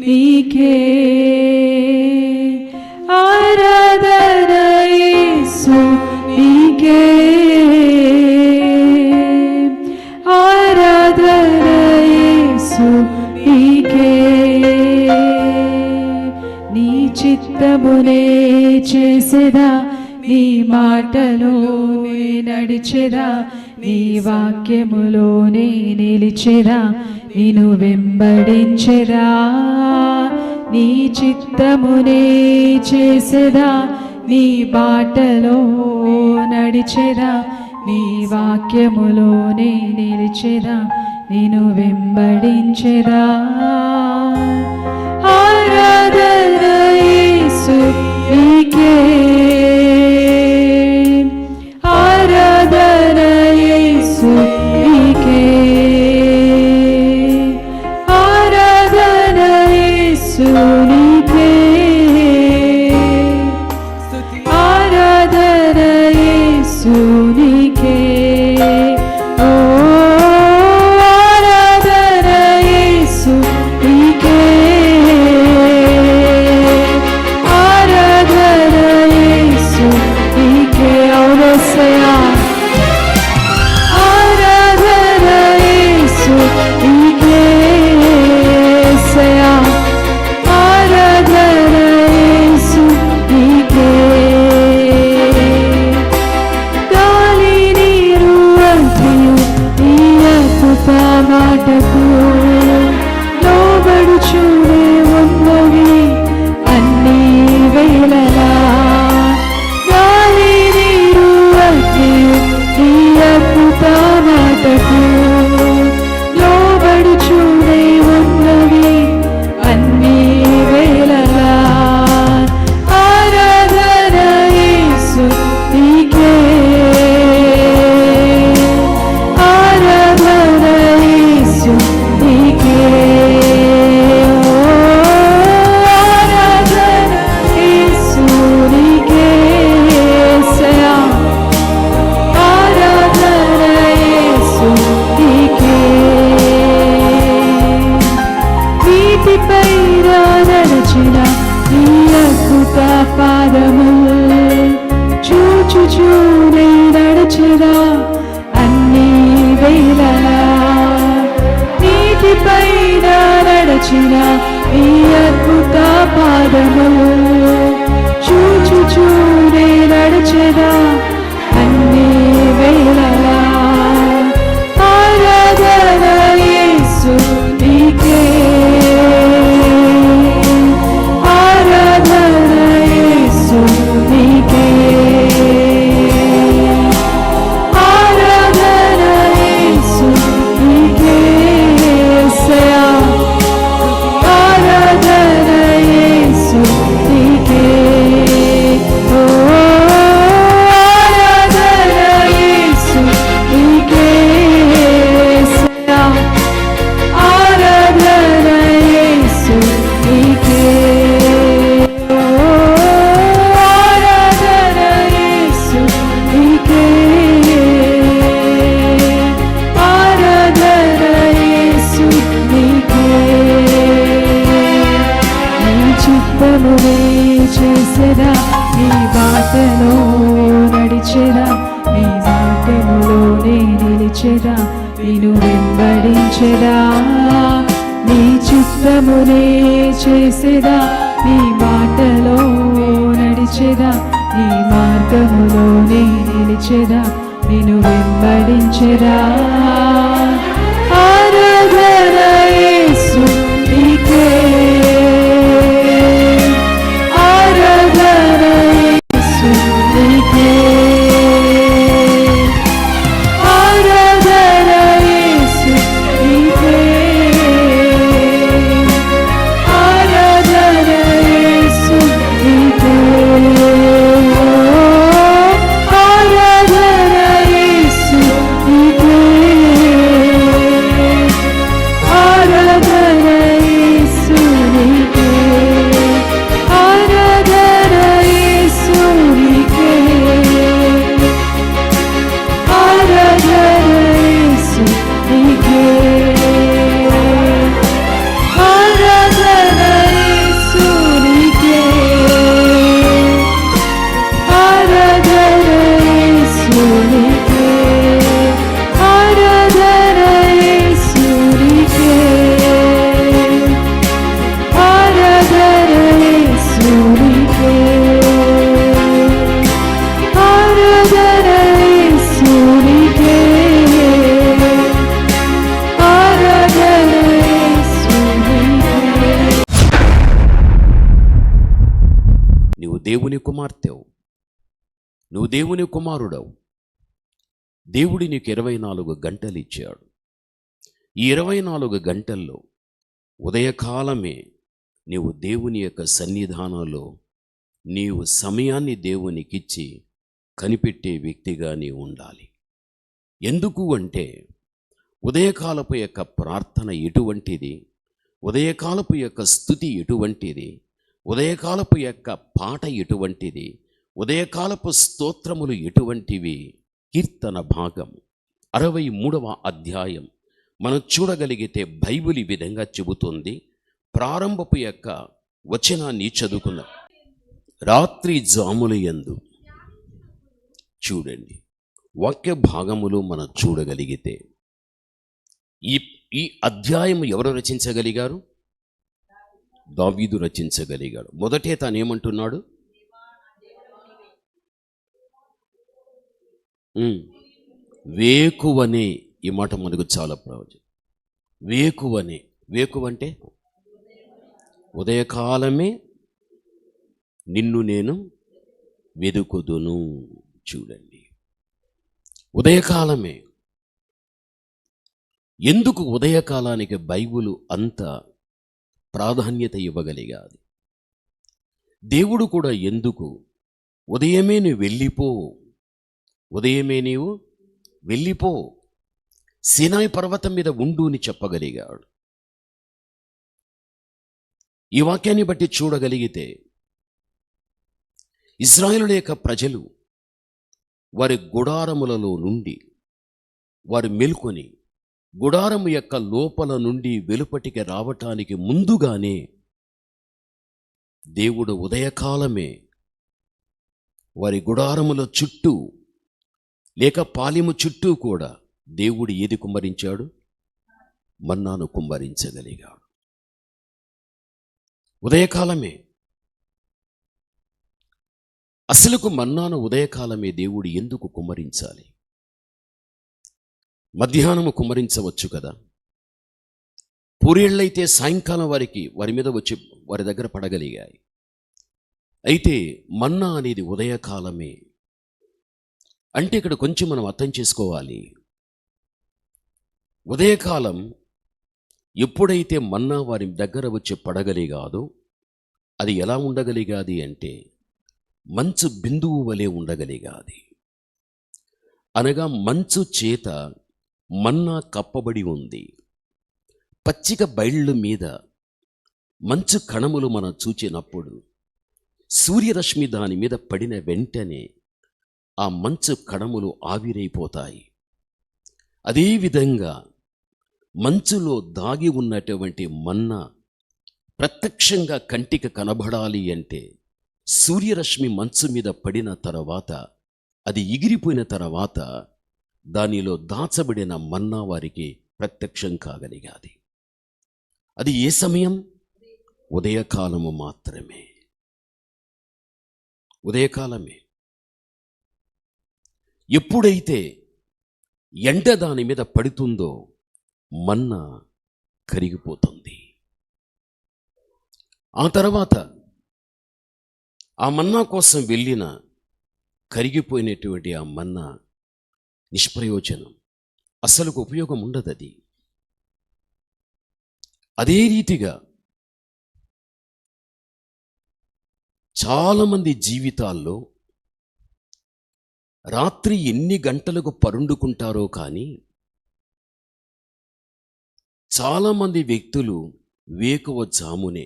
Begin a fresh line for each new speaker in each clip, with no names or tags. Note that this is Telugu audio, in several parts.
నీకే ఆరాధన యేసు నీకే ఆరాధన యేసు నీకే నీ చిత్తమునే చేసేదా నీ మాటలోనే నడిచెదా నీ వాక్యములోనే నిలిచెదా నిన్ను వెంబడించెదా నీ చిత్తమునే చేసేదా నీ బాటలో నడిచెదా నీ వాక్యములోనే నిలిచెదా నిన్ను వెంబడించెదా ఆరాధన యేసు నీకే ఆరాధన యేసు నీకే ఆరాధన యేసు నీకే ఆరాధన యేసు నీకే ఓ ఆరాధన యేసు నీకే ఆరాధన యేసు నీకే ఔరసయా ఆరాధన యేసు నీకే సయా ఆరాధన యేసు నీకే గాలి నీరు అంతయు నీ అద్భుత మాటకు లోబడుచునే ఉన్నవి అన్ని వేళలా గాలి నీరు అంతయు నీ అద్భుత మాటకు లోబడుచునే ఉన్నవి అన్ని వేళలా ఆరాధన యేసు నీకే ఆరాధన యేసు నీకే ఆరాధన యేసు నీకే సయా ఆరాధన యేసు నీకే నీతిపై నడచిన నీ అద్భుత పాదము చూచుచూనే నడచెదా అన్ని వేళలా నీతిపై నడచిన నీ అద్భుత పాదము చూచుచూనే నడచెదా అన్ని వేళలా ఆరాధన యేసు నీకే ఆరాధన యేసు నీకే ఆరాధన యేసు నీకే సయా ఆరాధన యేసు నీకే ఓ ఆరాధన యేసు నీకే సయా ఆరాధన యేసు నీకే ఓ ఆరాధన యేసు నీకే ఆరాధన యేసు నీకే నీ చిత్తమునే చేసేదా నీ బాటలో నడిచెదా నీ వాక్యములోనే నిలిచెదా నిన్ను వెంబడించెదా నీ చిత్తమునే చేసేదా నీ బాటలో నడిచెదా నీ మార్గములోనే నిలిచెదా నిన్ను వెంబడించెదా ఆరాధన యేసు నీకే ఆరాధన యేసు నీకే ఆరాధన యేసు నీకే ఆరాధన యేసు నీకే ఆరాధన యేసు నీకే ఆరాధన యేసు
దేవుని కుమార్తెవు, నువ్వు దేవుని కుమారుడవు. దేవుడి నీకు 24 గంటలు ఇచ్చాడు. ఈ 24 గంటల్లో ఉదయకాలమే నీవు దేవుని యొక్క సన్నిధానంలో నీవు సమయాన్ని దేవునికిచ్చి కనిపెట్టే వ్యక్తిగా నీవు ఉండాలి. ఎందుకు అంటే ఉదయకాలపు యొక్క ప్రార్థన ఎటువంటిది, ఉదయకాలపు యొక్క స్తుతి ఎటువంటిది, ఉదయకాలపు యొక్క పాట ఎటువంటిది, ఉదయకాలపు స్తోత్రములు ఎటువంటివి. కీర్తన భాగం 63వ అధ్యాయం మనం చూడగలిగితే బైబిల్ ఈ విధంగా చెబుతుంది. ప్రారంభపు యొక్క వచనాన్ని చదువుకుందాం. రాత్రి జాములయందు చూడండి, వాక్య భాగములు మనం చూడగలిగితే ఈ అధ్యాయం ఎవరు రచించగలిగారు? దావీదు రచించగలిగాడు. మొదటే తాను ఏమంటున్నాడు? వేకువనే. ఈ మాట మనకు చాలా ప్రయోజనం. వేకువనే. వేకువంటే ఉదయకాలమే నిన్ను నేను వెదుకుదును. చూడండి, ఉదయకాలమే. ఎందుకు ఉదయకాలానికి బైబిలు అంత ప్రాధాన్యత ఇవ్వగలిగాది? దేవుడు కూడా ఎందుకు ఉదయమే నువ్వు వెళ్ళిపో, ఉదయమే నీవు వెళ్ళిపో, సీనాయి పర్వతం మీద ఉండు అని చెప్పగలిగాడు. ఈ వాక్యాన్ని బట్టి చూడగలిగితే ఇశ్రాయేలు యొక్క ప్రజలు వారి గుడారములలో నుండి వారు మేల్కొని గుడారము యొక్క లోపల నుండి వెలుపటికి రావటానికి ముందుగానే దేవుడు ఉదయకాలమే వారి గుడారముల చుట్టూ లేక పాలెము చుట్టూ కూడా దేవుడు ఏది కుమ్మరించాడు? మన్నాను కుమ్మరించగలిగాడు. ఉదయకాలమే. అసలుకు మన్నాను ఉదయకాలమే దేవుడు ఎందుకు కుమ్మరించాలి? మధ్యాహ్నము కుమ్మరించవచ్చు కదా. పూరేళ్ళైతే సాయంకాలం వారి మీద వచ్చి వారి దగ్గర పడగలిగాయి. అయితే మన్నా అనేది ఉదయకాలమే. అంటే ఇక్కడ కొంచెం మనం అర్థం చేసుకోవాలి. ఉదయకాలం ఎప్పుడైతే మన్నా వారి దగ్గర వచ్చి పడగలిగాదో అది ఎలా ఉండగలిగాది అంటే మంచు బిందువు వలె ఉండగలిగాది. అనగా మంచు చేత మన్నా కప్పబడి ఉంది. పచ్చిక బయళ్ళు మీద మంచు కణములు మనం చూచినప్పుడు సూర్యరశ్మి దాని మీద పడిన వెంటనే ఆ మంచు కణములు ఆవిరైపోతాయి. అదేవిధంగా మంచులో దాగి ఉన్నటువంటి మన్నా ప్రత్యక్షంగా కంటికి కనబడాలి అంటే సూర్యరశ్మి మంచు మీద పడిన తర్వాత అది ఎగిరిపోయిన తర్వాత దానిలో దాచబడిన మన్నా వారికి ప్రత్యక్షం కాగలిగాది. అది ఏ సమయం? ఉదయకాలము మాత్రమే. ఉదయకాలమే. ఎప్పుడైతే ఎండ దాని మీద పడుతుందో మన్నా కరిగిపోతుంది. ఆ తర్వాత ఆ మన్నా కోసం వెళ్ళిన కరిగిపోయినటువంటి ఆ మన్నా నిష్ప్రయోజనం, అసలు ఉపయోగం ఉండదు. అది అదే రీతిగా చాలామంది జీవితాల్లో రాత్రి ఎన్ని గంటలకు పరుండుకుంటారో కానీ చాలామంది వ్యక్తులు వేకువ జామునే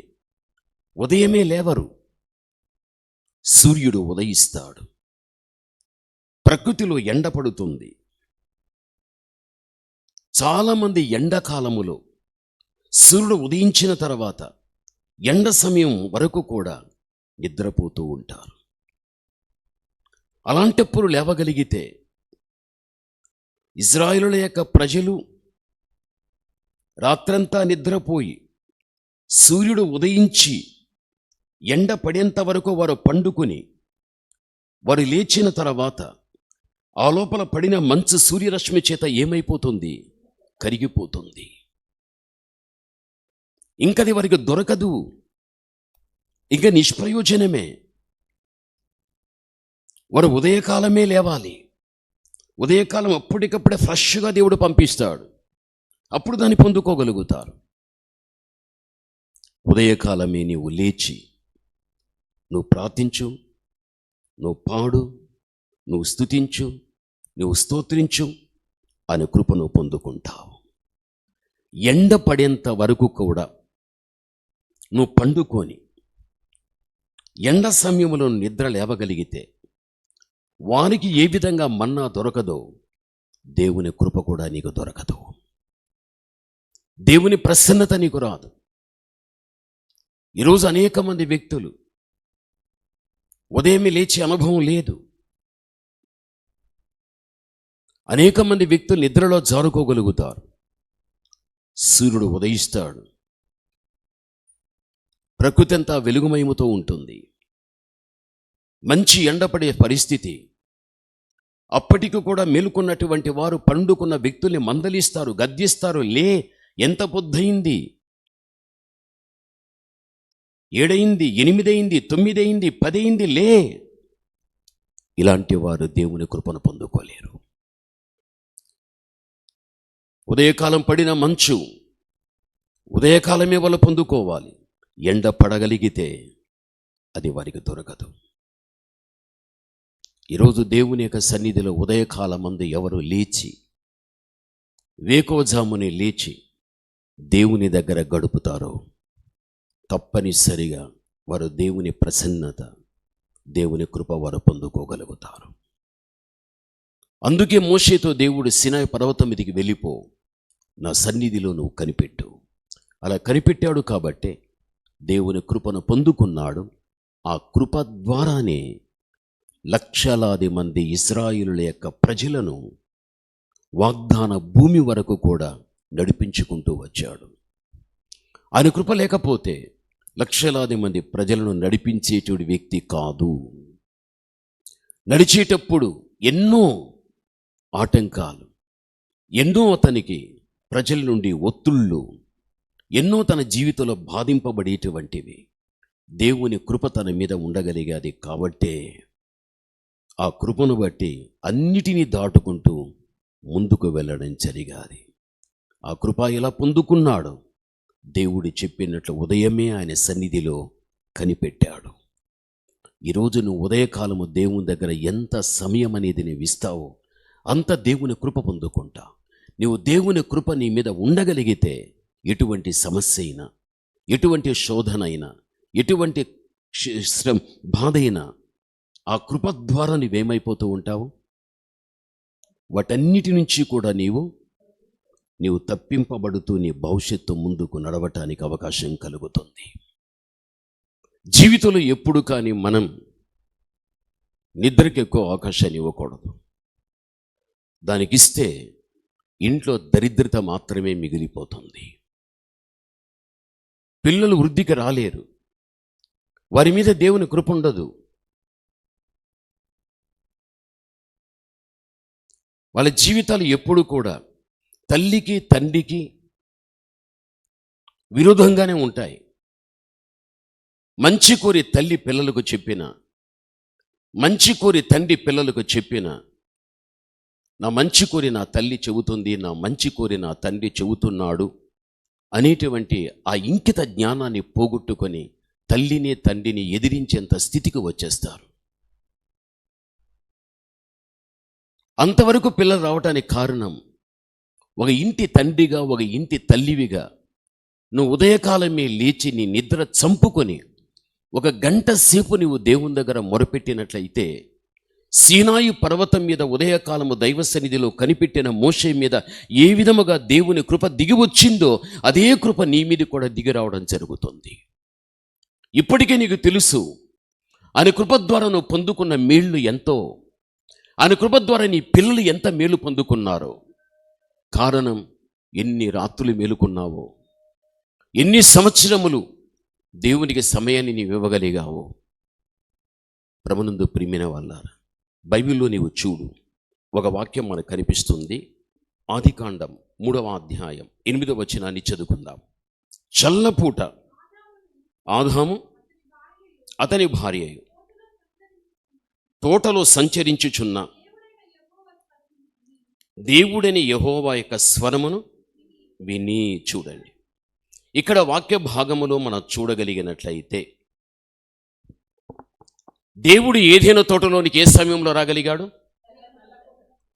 ఉదయమే లేవరు. సూర్యుడు ఉదయిస్తాడు, ప్రకృతిలో ఎండ పడుతుంది. చాలామంది ఎండాకాలములో సూర్యుడు ఉదయించిన తర్వాత ఎండ సమయం వరకు కూడా నిద్రపోతూ ఉంటారు. అలాంటప్పుడు లేవగలిగితే ఇశ్రాయేలుల యొక్క ప్రజలు రాత్రంతా నిద్రపోయి సూర్యుడు ఉదయించి ఎండ పడేంత వరకు వారు పండుకొని వారు లేచిన తర్వాత ఆ లోపల పడిన మంచు సూర్యరశ్మి చేత ఏమైపోతుంది? కరిగిపోతుంది. ఇంకది వారికి దొరకదు, ఇంక నిష్ప్రయోజనమే. వారు ఉదయకాలమే లేవాలి. ఉదయకాలం అప్పటికప్పుడే ఫ్రెష్గా దేవుడు పంపిస్తాడు. అప్పుడు దాన్ని పొందుకోగలుగుతారు. ఉదయకాలమే నీవు లేచి నువ్వు ప్రార్థించు, నువ్వు పాడు, నువ్వు స్తుతించు, నువ్వు స్తోత్రించు అనే కృపను పొందుకుంటావు. ఎండ పడేంత వరకు కూడా నువ్వు పండుకొని ఎండ సమయంలో నిద్ర లేవగలిగితే వారికి ఏ విధంగా మన్నా దొరకదో దేవుని కృప కూడా నీకు దొరకదు. దేవుని ప్రసన్నత నీకు రాదు. ఈరోజు అనేక మంది వ్యక్తులు ఉదయమే లేచే అనుభవం లేదు. అనేక మంది వ్యక్తులు నిద్రలో జారుకోగలుగుతారు. సూర్యుడు ఉదయిస్తాడు, ప్రకృతి అంతా వెలుగుమయముతో ఉంటుంది, మంచి ఎండపడే పరిస్థితి. అప్పటికి కూడా మేలుకున్నటువంటి వారు పండుకున్న వ్యక్తుల్ని మందలిస్తారు, గద్దిస్తారు. లే, ఎంత పొద్దయింది, 7 అయింది, 8 అయింది, 9 అయింది, 10 అయింది, లే. ఇలాంటి వారు దేవుని కృపను పొందుకోలేరు. ఉదయకాలం పడిన మంచు ఉదయకాలమే వాళ్ళు పొందుకోవాలి. ఎండ పడగలిగితే అది వారికి దొరకదు. ఈరోజు దేవుని యొక్క సన్నిధిలో ఉదయకాలమందు ఎవరు లేచి వేకోజామునే లేచి దేవుని దగ్గర గడుపుతారో తప్పనిసరిగా వారు దేవుని ప్రసన్నత, దేవుని కృప వారు పొందుకోగలుగుతారు. అందుకే మోషేతో దేవుడు సీనాయి పర్వతం మీదికి వెళ్ళిపో, నా సన్నిధిలో నువ్వు కనిపెట్టు. అలా కనిపెట్టాడు కాబట్టే దేవుని కృపను పొందుకున్నాడు. ఆ కృప ద్వారానే లక్షలాది మంది ఇశ్రాయేలుల యొక్క ప్రజలను వాగ్దాన భూమి వరకు కూడా నడిపించుకుంటూ వచ్చాడు. ఆయన కృప లేకపోతే లక్షలాది మంది ప్రజలను నడిపించేటువంటి వ్యక్తి కాదు. నడిచేటప్పుడు ఎన్నో ఆటంకాలు, ఎన్నో అతనికి ప్రజల నుండి ఒత్తిళ్ళు, ఎన్నో తన జీవితంలో బాధింపబడేటువంటివి. దేవుని కృప తన మీద ఉండగలిగాది కాబట్టే ఆ కృపను బట్టి అన్నిటినీ దాటుకుంటూ ముందుకు వెళ్ళడం జరిగాది. ఆ కృప ఎలా పొందుకున్నాడు? దేవుడు చెప్పినట్లు ఉదయమే ఆయన సన్నిధిలో కనిపెట్టాడు. ఈరోజు నువ్వు ఉదయకాలము దేవుని దగ్గర ఎంత సమయం అనేది నువ్వు ఇస్తావో అంత దేవుని కృప పొందుకుంటా. నీవు దేవుని కృప నీ మీద ఉండగలిగితే ఎటువంటి సమస్య అయినా, ఎటువంటి శోధన అయినా, ఎటువంటి బాధ అయినా ఆ కృప ద్వారా నువ్వేమైపోతూ ఉంటావు? వాటన్నిటి నుంచి కూడా నీవు తప్పింపబడుతూ నీ భవిష్యత్తు ముందుకు నడవటానికి అవకాశం కలుగుతుంది. జీవితంలో ఎప్పుడు కానీ మనం నిద్రకి ఎక్కువ అవకాశాన్ని ఇవ్వకూడదు. దానికిస్తే ఇంట్లో దరిద్రత మాత్రమే మిగిలిపోతుంది. పిల్లలు వృద్ధికి రాలేరు, వారి మీద దేవుని కృప ఉండదు. వాళ్ళ జీవితాలు ఎప్పుడు కూడా తల్లికి తండ్రికి విరోధంగానే ఉంటాయి. మంచి కోరి తల్లి పిల్లలకు చెప్పిన, మంచి కోరి తండ్రి పిల్లలకు చెప్పిన, నా మంచి కోరి నా తల్లి చెబుతుంది, నా మంచి కోరి నా తండ్రి చెబుతున్నాడు అనేటువంటి ఆ ఇంకిత జ్ఞానాన్ని పోగొట్టుకొని తల్లిని తండ్రిని ఎదిరించేంత స్థితికి వచ్చేస్తారు. అంతవరకు పిల్లలు రావటానికి కారణం, ఒక ఇంటి తండ్రిగా, ఒక ఇంటి తల్లివిగా నువ్వు ఉదయకాలమే లేచి నీ నిద్ర చంపుకొని 1 గంట సేపు నువ్వు దేవుని దగ్గర మొరపెట్టినట్లయితే, సీనాయి పర్వతం మీద ఉదయకాలము దైవ సన్నిధిలో కనిపెట్టిన మోషే మీద ఏ విధముగా దేవుని కృప దిగి వచ్చిందో అదే కృప నీ మీద కూడా దిగి రావడం జరుగుతుంది. ఇప్పటికే నీకు తెలుసు ఆయన కృప ద్వారా నువ్వు పొందుకున్న మేళ్ళు ఎంతో, ఆయన కృప ద్వారా నీ పిల్లలు ఎంత మేలు పొందుకున్నారో. కారణం, ఎన్ని రాత్రులు మేలుకున్నావో, ఎన్ని సంవత్సరములు దేవునికి సమయాన్ని నీవు ఇవ్వగలిగావో. ప్రభునందు ప్రియమైన వాళ్ళారా, బైబిల్లో నీవు చూడు, ఒక వాక్యం మనకు కనిపిస్తుంది. ఆదికాండం 3వ అధ్యాయం 8వ వచనాన్ని చదువుకుందాం. చల్లపూట ఆదాము అతని భార్యయు తోటలో సంచరించుచున్న దేవుడని యెహోవా యొక్క స్వరమును విని. చూడండి, ఇక్కడ వాక్య భాగములో మనం చూడగలిగినట్లయితే దేవుడు ఏదైనా తోటలోనికి ఏ సమయంలో రాగలిగాడు?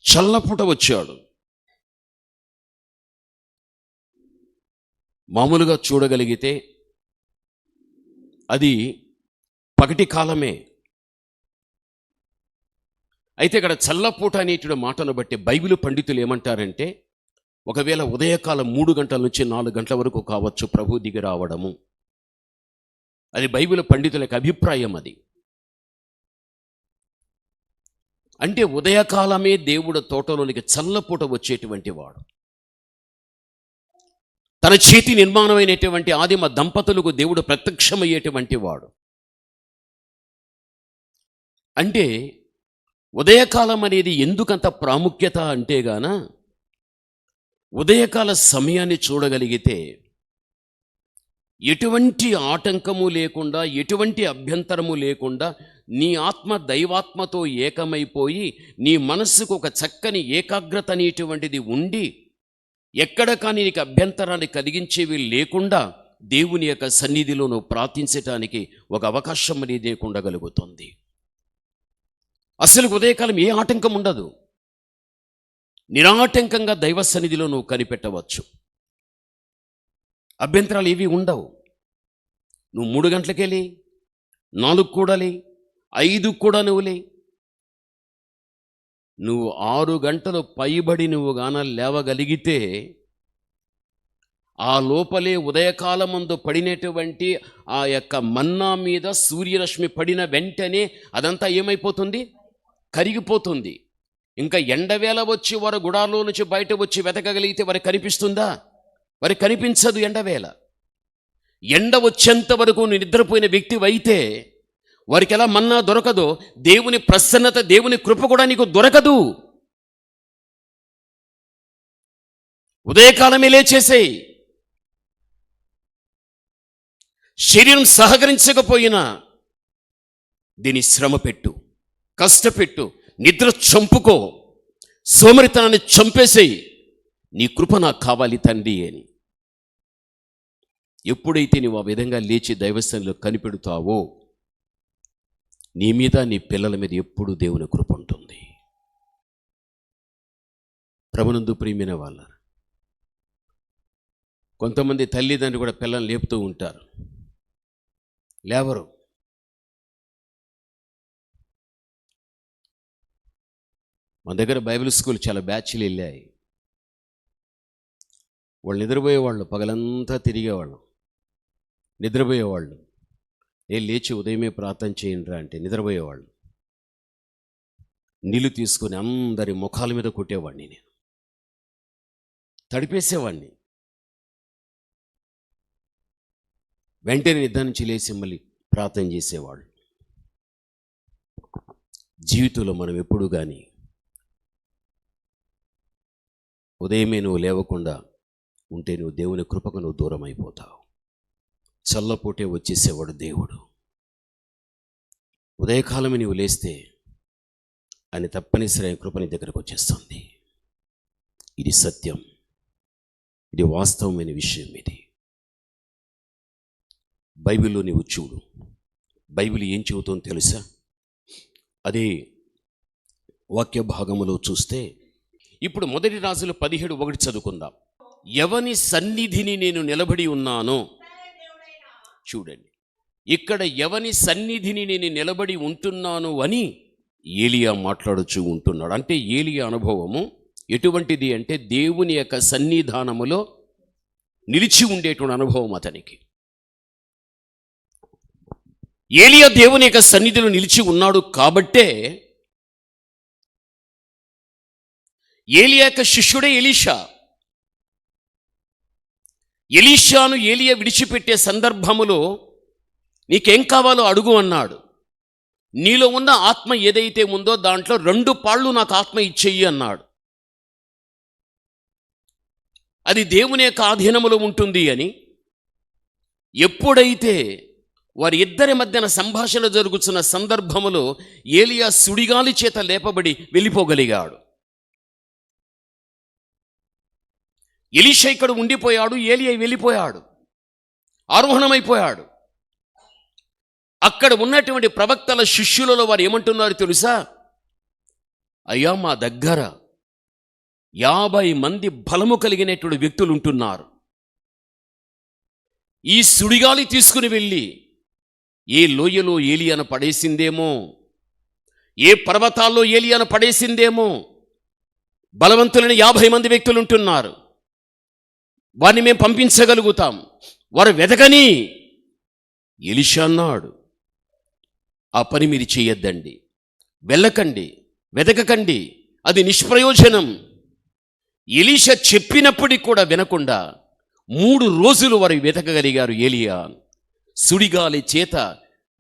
చల్లపూట వచ్చాడు. మామూలుగా చూడగలిగితే అది పగటి కాలమే. అయితే ఇక్కడ చల్లపూట అనేటువంటి మాటను బట్టి బైబిల్ పండితులు ఏమంటారంటే, ఒకవేళ ఉదయకాలం 3 గంటల నుంచి 4 గంటల వరకు కావచ్చు ప్రభు దిగి రావడము. అది బైబిల్ పండితుల యొక్క అభిప్రాయం. అది అంటే ఉదయకాలమే దేవుడు తోటలోనికి చల్లపూట వచ్చేటువంటి వాడు. తన చేతి నిర్మాణమైనటువంటి ఆదిమ దంపతులకు దేవుడు ప్రత్యక్షమయ్యేటువంటి వాడు. అంటే ఉదయకాలం అనేది ఎందుకంత ప్రాముఖ్యత అంటే గాన, ఉదయకాల సమయాన్ని చూడగలిగితే ఎటువంటి ఆటంకము లేకుండా, ఎటువంటి అభ్యంతరము లేకుండా నీ ఆత్మ దైవాత్మతో ఏకమైపోయి నీ మనస్సుకు ఒక చక్కని ఏకాగ్రత అనేటువంటిది ఉండి, ఎక్కడ కానీ నీకు అభ్యంతరాన్ని కలిగించేవి లేకుండా దేవుని యొక్క సన్నిధిలో నువ్వు ప్రార్థించటానికి ఒక అవకాశం అనేది ఉండగలుగుతుంది. అసలు ఉదయకాలం ఏ ఆటంకం ఉండదు. నిరాటంకంగా దైవ సన్నిధిలో నువ్వు కనిపెట్టవచ్చు. అభ్యంతరాలు ఏవి ఉండవు. నువ్వు 3 గంటలకెళ్ళి 4 కూడాలి 5 కూడా నువ్వులే, నువ్వు 6 గంటలు పైబడి నువ్వు గాన లేవగలిగితే ఆ లోపలే ఉదయకాలమందు పడినటువంటి ఆ యొక్క మన్నా మీద సూర్యరశ్మి పడిన వెంటనే అదంతా ఏమైపోతుంది? కరిగిపోతుంది. ఇంకా ఎండవేళ వచ్చి వారు గుడాలో నుంచి బయట వచ్చి వెతకగలిగితే వారికి కనిపిస్తుందా? వారికి కనిపించదు. ఎండవేళ ఎండ వచ్చేంత వరకు నిద్రపోయిన వ్యక్తి అయితే వారికి ఎలా మన్నా దొరకదో, దేవుని ప్రసన్నత, దేవుని కృప కూడా నీకు దొరకదు. ఉదయకాలమే లేచేసేయి. శరీరం సహకరించకపోయినా దీని శ్రమ పెట్టు, కష్టపెట్టు, నిద్ర చంపుకో, సోమరితనాన్ని చంపేసేయి. నీ కృప నాకు కావాలి తండ్రి అని. ఎప్పుడైతే నువ్వు ఆ విధంగా లేచి దైవస్థానంలో కనిపెడతావో నీ మీద, నీ పిల్లల మీద ఎప్పుడు దేవుని కృప ఉంటుంది. ప్రభునందు ప్రియమైన వాళ్ళ, కొంతమంది తల్లిదండ్రులు కూడా పిల్లల్ని లేపుతూ ఉంటారు, లేవరు. మన దగ్గర బైబిల్ స్కూల్ చాలా బ్యాచ్లు వెళ్ళాయి. వాళ్ళు నిద్రపోయేవాళ్ళు, పగలంతా తిరిగేవాళ్ళు, నిద్రపోయేవాళ్ళు. లేచి ఉదయమే ప్రార్థన చేయండి రా అంటే నిద్రపోయేవాళ్ళు. నీళ్ళు తీసుకొని అందరి ముఖాల మీద కొట్టేవాడిని, నేను తడిపేసేవాడిని. వెంటనే నిద్ర నుంచి లేచి మళ్ళీ ప్రార్థన చేసేవాళ్ళు. జీవితంలో మనం ఎప్పుడు కానీ ఉదయమే నువ్వు లేవకుండా ఉంటే నువ్వు దేవుని కృపకు నువ్వు దూరం అయిపోతావు. చల్లపోటే వచ్చేసేవాడు దేవుడు. ఉదయకాలమే నువ్వు లేస్తే ఆయన తప్పనిసరి కృపని దగ్గరకు వచ్చేస్తుంది. ఇది సత్యం, ఇది వాస్తవమైన విషయం. ఇది బైబిల్లో నీవు చూడు. బైబిల్ ఏం చెబుతుందో తెలుసా? అదే వాక్య భాగములో చూస్తే ఇప్పుడు 1 రాజులు 17:1 చదువుకుందాం. ఎవని సన్నిధిని నేను నిలబడి ఉన్నానో, చూడండి ఇక్కడ ఎవని సన్నిధిని నేను నిలబడి ఉంటున్నాను అని ఏలియా మాట్లాడుచూ ఉంటున్నాడు. అంటే ఏలియా అనుభవము ఎటువంటిది అంటే దేవుని యొక్క సన్నిధానములో నిలిచి ఉండేటువంటి అనుభవం అతనికి. ఏలియా దేవుని యొక్క సన్నిధిలో నిలిచి ఉన్నాడు కాబట్టే ఏలియా యొక్క శిష్యుడే ఎలీషా. ఎలీషాను ఏలియా విడిచిపెట్టే సందర్భములో నీకేం కావాలో అడుగు అన్నాడు. నీలో ఉన్న ఆత్మ ఏదైతే ఉందో దాంట్లో 2 పాళ్ళు నాకు ఆత్మ ఇచ్చేయి అన్నాడు. అది దేవుని యొక్క ఆధీనములో ఉంటుంది అని. ఎప్పుడైతే వారి ఇద్దరి మధ్యన సంభాషణ జరుగుతున్న సందర్భములో ఏలియా సుడిగాలి చేత లేపబడి వెళ్ళిపోగలిగాడు. ఎలీషా ఇక్కడ ఉండిపోయాడు, ఏలియా వెళ్ళిపోయాడు, ఆరోహణమైపోయాడు. అక్కడ ఉన్నటువంటి ప్రవక్తల శిష్యులలో వారు ఏమంటున్నారు తెలుసా? అయ్యా, మా దగ్గర 50 మంది బలము కలిగినటువంటి వ్యక్తులు ఉంటున్నారు. ఈ సుడిగాలి తీసుకుని వెళ్ళి ఏ లోయలో ఏలియాను పడేసిందేమో, ఏ పర్వతాల్లో ఏలియాను పడేసిందేమో. బలవంతులని 50 మంది వ్యక్తులు ఉంటున్నారు, వారిని మేము పంపించగలుగుతాం, వారు వెతకని. ఎలీషా అన్నాడు, ఆ పని మీరు చేయొద్దండి, వెళ్ళకండి, వెతకకండి, అది నిష్ప్రయోజనం. ఎలీషా చెప్పినప్పటికి కూడా వినకుండా 3 రోజులు వారు వెతకగలిగారు. ఏలియా సుడిగాలి చేత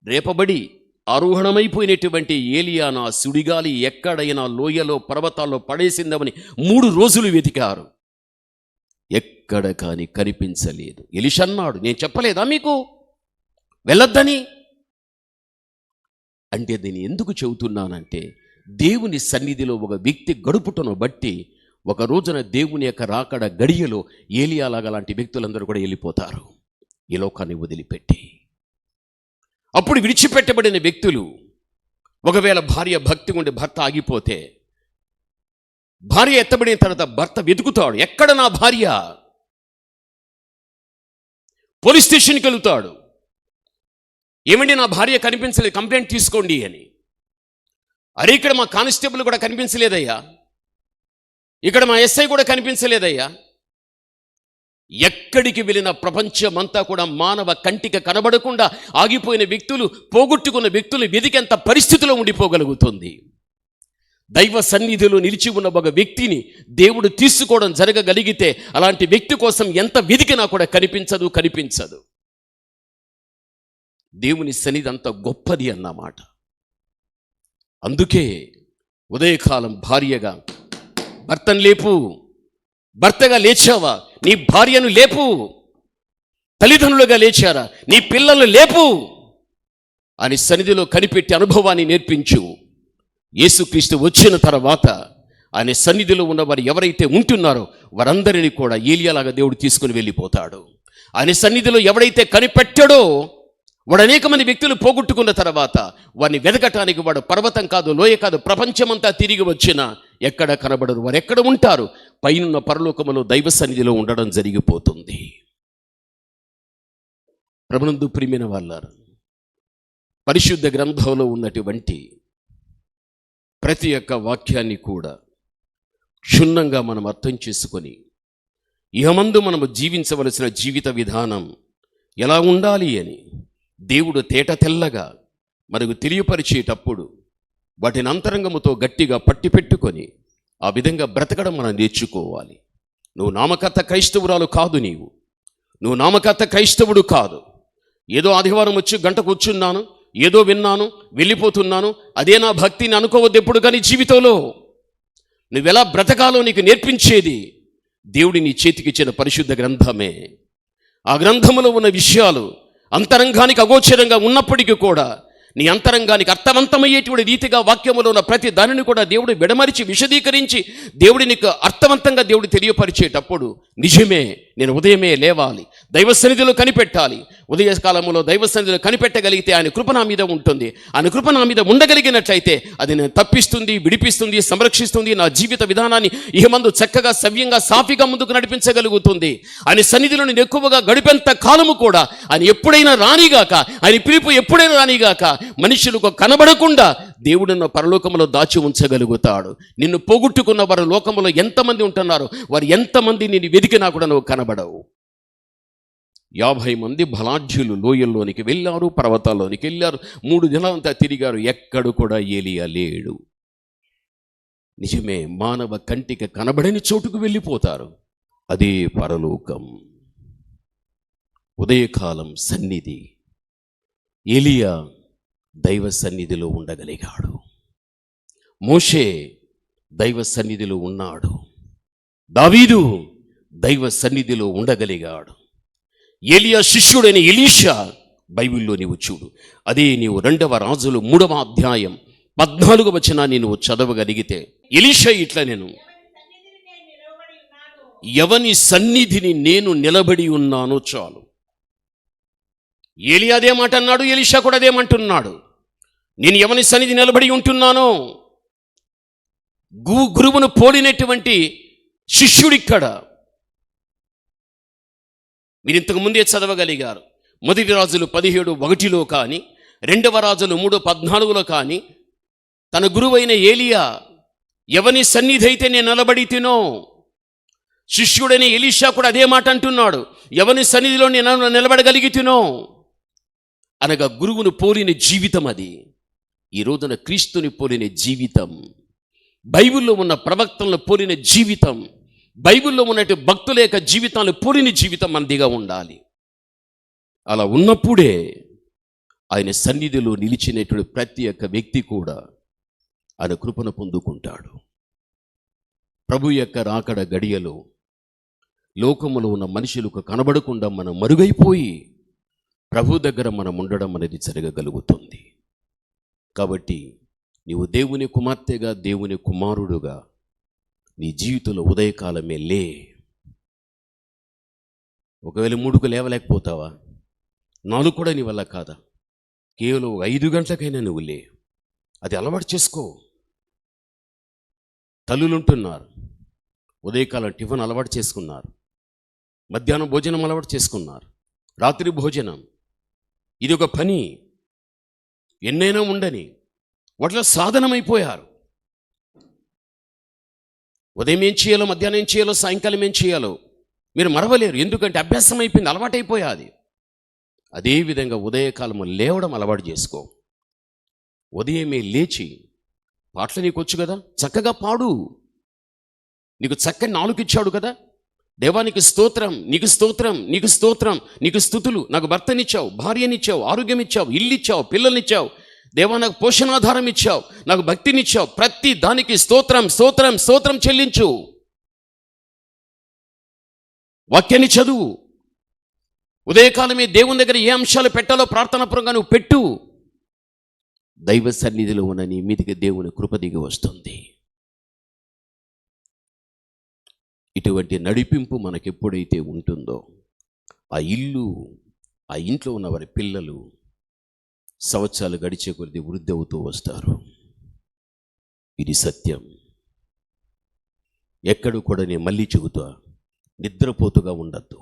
రేపబడి ఆరోహణమైపోయినటువంటి ఏలియాను ఆ సుడిగాలి ఎక్కడైనా లోయలో పర్వతాల్లో పడేసిందమని 3 రోజులు వెతికారు, ఎక్కడ కానీ కనిపించలేదు. ఎలీషా అన్నాడు, నేను చెప్పలేదా మీకు వెళ్ళొద్దని? అంటే దీన్ని ఎందుకు చెబుతున్నానంటే, దేవుని సన్నిధిలో ఒక వ్యక్తి గడుపుటను బట్టి ఒక రోజున దేవుని యొక్క రాకడ గడియలో ఏలియాలాగా లాంటి వ్యక్తులందరూ కూడా వెళ్ళిపోతారు ఈ లోకాన్ని వదిలిపెట్టి. అప్పుడు విడిచిపెట్టబడిన వ్యక్తులు, ఒకవేళ భార్య భక్తి ఉండి భర్త ఆగిపోతే, భార్య ఎత్తబడిన తర్వాత భర్త వెతుకుతాడు, ఎక్కడ నా భార్య? పోలీస్ స్టేషన్కి వెళుతాడు, ఏమండి నా భార్య కనిపించలేదు, కంప్లైంట్ తీసుకోండి అని. అరే, ఇక్కడ మా కానిస్టేబుల్ కూడా కనిపించలేదయ్యా, ఇక్కడ మా ఎస్ఐ కూడా కనిపించలేదయ్యా. ఎక్కడికి వెళ్ళిన ప్రపంచమంతా కూడా మానవ కంటికి కనబడకుండా ఆగిపోయిన వ్యక్తులు, పోగొట్టుకున్న వ్యక్తులు వెతికేంత పరిస్థితిలో ఉండిపోగలుగుతుంది. దైవ సన్నిధిలో నిలిచి ఉన్న ఒక వ్యక్తిని దేవుడు తీసుకోవడం జరగగలిగితే అలాంటి వ్యక్తి కోసం ఎంత వెతికినా కూడా కనిపించదు. దేవుని సన్నిధి అంత గొప్పది అన్నమాట. అందుకే ఉదయకాలం భార్యగా భర్తను లేపు, భర్తగా లేచావా నీ భార్యను లేపు, తల్లిదండ్రులుగా లేచారా నీ పిల్లలను లేపు అని సన్నిధిలో కనిపెట్టి అనుభవాన్ని నేర్పించు. యేసుక్రీస్తు వచ్చిన తర్వాత ఆయన సన్నిధిలో ఉన్న వారు ఎవరైతే ఉంటున్నారో వారందరినీ కూడా ఏలియాలాగా దేవుడు తీసుకుని వెళ్ళిపోతాడు. ఆయన సన్నిధిలో ఎవడైతే కనిపెట్టాడో వాడు అనేక మంది వ్యక్తులు పోగొట్టుకున్న తర్వాత వారిని వెతకటానికి వాడు పర్వతం కాదు, లోయ కాదు, ప్రపంచమంతా తిరిగి వచ్చినా ఎక్కడ కనబడరు. వారు ఎక్కడ ఉంటారు? పైనున్న పరలోకములో దైవ సన్నిధిలో ఉండడం జరిగిపోతుంది. ప్రభునందు ప్రియమైన వాళ్ళారా, పరిశుద్ధ గ్రంథంలో ఉన్నటువంటి ప్రతి ఒక్క వాక్యాన్ని కూడా క్షుణ్ణంగా మనం అర్థం చేసుకొని ఇహమందు మనము జీవించవలసిన జీవిత విధానం ఎలా ఉండాలి అని దేవుడు తేట తెల్లగా మనకు తెలియపరిచేటప్పుడు వాటిని అంతరంగముతో గట్టిగా పట్టి పెట్టుకొని ఆ విధంగా బ్రతకడం మనం నేర్చుకోవాలి. నువ్వు నామకర్త క్రైస్తవురాలు కాదు, నువ్వు నామకర్త క్రైస్తవుడు కాదు. ఏదో ఆదివారం వచ్చి గంట కూర్చున్నాను, ఏదో విన్నాను, వెళ్ళిపోతున్నాను, అదే నా భక్తిని అనుకోవద్దు ఎప్పుడు. కానీ జీవితంలో నువ్వెలా బ్రతకాలో నీకు నేర్పించేది దేవుడి నీ చేతికి ఇచ్చిన పరిశుద్ధ గ్రంథమే. ఆ గ్రంథములో ఉన్న విషయాలు అంతరంగానికి అగోచరంగా ఉన్నప్పటికీ కూడా నీ అంతరంగానికి అర్థవంతమయ్యేటువంటి రీతిగా వాక్యములో ఉన్న ప్రతి దానిని కూడా దేవుడు విడమరిచి విశదీకరించి దేవుడి నీకు అర్థవంతంగా దేవుడు తెలియపరిచేటప్పుడు నిజమే, నేను ఉదయమే లేవాలి, దైవ సన్నిధిలో కనిపెట్టాలి. ఉదయకాలంలో దైవ సన్నిధిలో కనిపెట్టగలిగితే ఆయన కృప నా మీద ఉంటుంది. ఆయన కృప నా మీద ఉండగలిగినట్లయితే అది నేను తప్పిస్తుంది, విడిపిస్తుంది, సంరక్షిస్తుంది. నా జీవిత విధానాన్ని ఇహమందు చక్కగా సవ్యంగా సాఫీగా ముందుకు నడిపించగలుగుతుంది. ఆయన సన్నిధిలో నేను ఎక్కువగా గడిపేంత కాలము కూడా ఆయన ఎప్పుడైనా రానిగాక, ఆయన పిలుపు ఎప్పుడైనా రానిగాక మనుషులకు కనబడకుండా దేవుడున్న పరలోకములో దాచి ఉంచగలుగుతాడు. నిన్ను పోగొట్టుకున్న వారు లోకములో ఎంతమంది ఉంటున్నారు, వారు ఎంతమంది నిన్ను వెతికినా కూడా నువ్వు కనబడవు. 50 మంది బలాఢ్యులు లోయల్లోనికి వెళ్ళారు, పర్వతాల్లోనికి వెళ్ళారు, 3 దినాలంతా తిరిగారు, ఎక్కడ కూడా ఏలియా లేడు. నిజమే, మానవ కంటికి కనబడని చోటుకు వెళ్ళిపోతారు. అదే పరలోకం. ఉదయకాలం సన్నిధి. ఏలియా దైవ సన్నిధిలో ఉండగలిగాడు. మోషే దైవ సన్నిధిలో ఉన్నాడు. దావీదు దైవ సన్నిధిలో ఉండగలిగాడు. ఏలియా శిష్యుడైన ఎలీషా బైబిల్లో నీవు చూడు. అదే నీవు 2వ రాజులు 3వ అధ్యాయం 14వ వచనాన్ని నువ్వు చదవగలిగితే ఎలీషా ఇట్లా, నేను ఎవని సన్నిధిని నేను నిలబడి ఉన్నానో చాలు. ఏలియా అదే మాట అన్నాడు, ఎలీషా కూడా అదేమంటున్నాడు. నేను ఎవని సన్నిధి నిలబడి ఉంటున్నానో, గురువును పోలినటువంటి శిష్యుడిక్కడ. మీరు ఇంతకు ముందే చదవగలిగారు. 1 రాజులు 17:1 కానీ 2వ రాజులు 3:14 కానీ తన గురువైన ఏలియా ఎవని సన్నిధి అయితే నేను నిలబడి తినో, శిష్యుడైన ఎలీషా కూడా అదే మాట అంటున్నాడు, ఎవని సన్నిధిలో నేను నిలబడగలిగితినో అనగా గురువును పోలిన జీవితం అది. ఈ రోజున క్రీస్తుని పోలిన జీవితం, బైబిల్లో ఉన్న ప్రవక్తలను పోలిన జీవితం, బైబిల్లో ఉన్నట్టు భక్తుల యొక్క జీవితాలను పోలిన జీవితం మనదిగా ఉండాలి. అలా ఉన్నప్పుడే ఆయన సన్నిధిలో నిలిచినటువంటి ప్రతి ఒక్క వ్యక్తి కూడా ఆయన కృపను పొందుకుంటాడు. ప్రభు యొక్క రాకడ గడియలో లోకములో ఉన్న మనుషులకు కనబడకుండా మనం మరుగైపోయి ప్రభు దగ్గర మనం ఉండడం అనేది జరగగలుగుతుంది. కాబట్టి నీవు దేవుని కుమార్తెగా, దేవుని కుమారుడుగా నీ జీవితంలో ఉదయకాలమే లే. ఒకవేళ 3కు లేవలేకపోతావా, 4 కూడా నీ వల్ల కాదా, కేవలం 5 గంటలకైనా నువ్వు లే. అది అలవాటు చేసుకో. తల్లులుంటున్నారు, ఉదయకాలం టిఫిన్ అలవాటు చేసుకున్నారు, మధ్యాహ్నం భోజనం అలవాటు చేసుకున్నారు, రాత్రి భోజనం, ఇది ఒక పని, ఎన్నైనా ఉండని వాటిలో సాధనమైపోయారు. ఉదయం ఏం చేయాలో, మధ్యాహ్నం ఏం చేయాలో, సాయంకాలం ఏం చేయాలో మీరు మరవలేరు. ఎందుకంటే అభ్యాసం అయిపోయింది, అలవాటైపోయాది. అదేవిధంగా ఉదయకాలము లేవడం అలవాటు చేసుకో. ఉదయమే లేచి పాటలు నీకు వచ్చు కదా, చక్కగా పాడు. నీకు చక్కని నాలుక ఇచ్చాడు కదా, దేవా నీకు స్తోత్రం, నీకు స్తోత్రం, నీకు స్తోత్రం, నీకు స్తుతులు. నాకు భర్తనిచ్చావు, భార్యనిచ్చావు, ఆరోగ్యం ఇచ్చావు, ఇల్లు ఇచ్చావు, పిల్లల్నిచ్చావు. దేవా నాకు పోషణాధారం ఇచ్చావు, నాకు భక్తినిచ్చావు. ప్రతి దానికి స్తోత్రం స్తోత్రం స్తోత్రం చెల్లించు. వాక్యాన్ని చదువు. ఉదయకాలమే దేవుని దగ్గర ఏ అంశాలు పెట్టాలో ప్రార్థనాపూర్వకంగా నువ్వు పెట్టు. దైవ సన్నిధిలో ఉన్న నీ మీదికి దేవుని కృప దిగి వస్తుంది. ఇటువంటి నడిపింపు మనకెప్పుడైతే ఉంటుందో ఆ ఇల్లు, ఆ ఇంట్లో ఉన్న వారి పిల్లలు సంవత్సరాలు గడిచే కొద్ది వృద్ధి అవుతూ వస్తారు. ఇది సత్యం. ఎక్కడు కూడా నేను మళ్ళీ చెబుతా, నిద్రపోతుగా ఉండద్దు,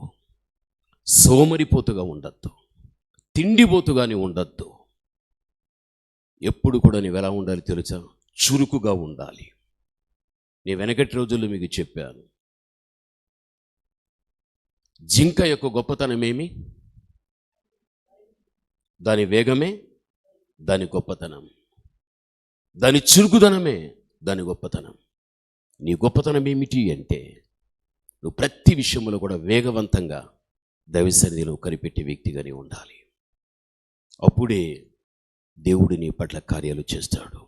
సోమరిపోతుగా ఉండద్దు, తిండిపోతుగానే ఉండద్దు. ఎప్పుడు కూడా నీవు ఎలా ఉండాలి తెలుసా? చురుకుగా ఉండాలి. నేను వెనకటి రోజుల్లో మీకు చెప్పాను, జింక యొక్క గొప్పతనమేమి? దాని వేగమే దాని గొప్పతనం, దాని చురుకుదనమే దాని గొప్పతనం. నీ గొప్పతనం ఏమిటి అంటే నువ్వు ప్రతి విషయంలో కూడా వేగవంతంగా దైవ సన్నిధిలో కనిపెట్టే వ్యక్తిగానే ఉండాలి. అప్పుడే దేవుడు నీ పట్ల కార్యాలు చేస్తాడు.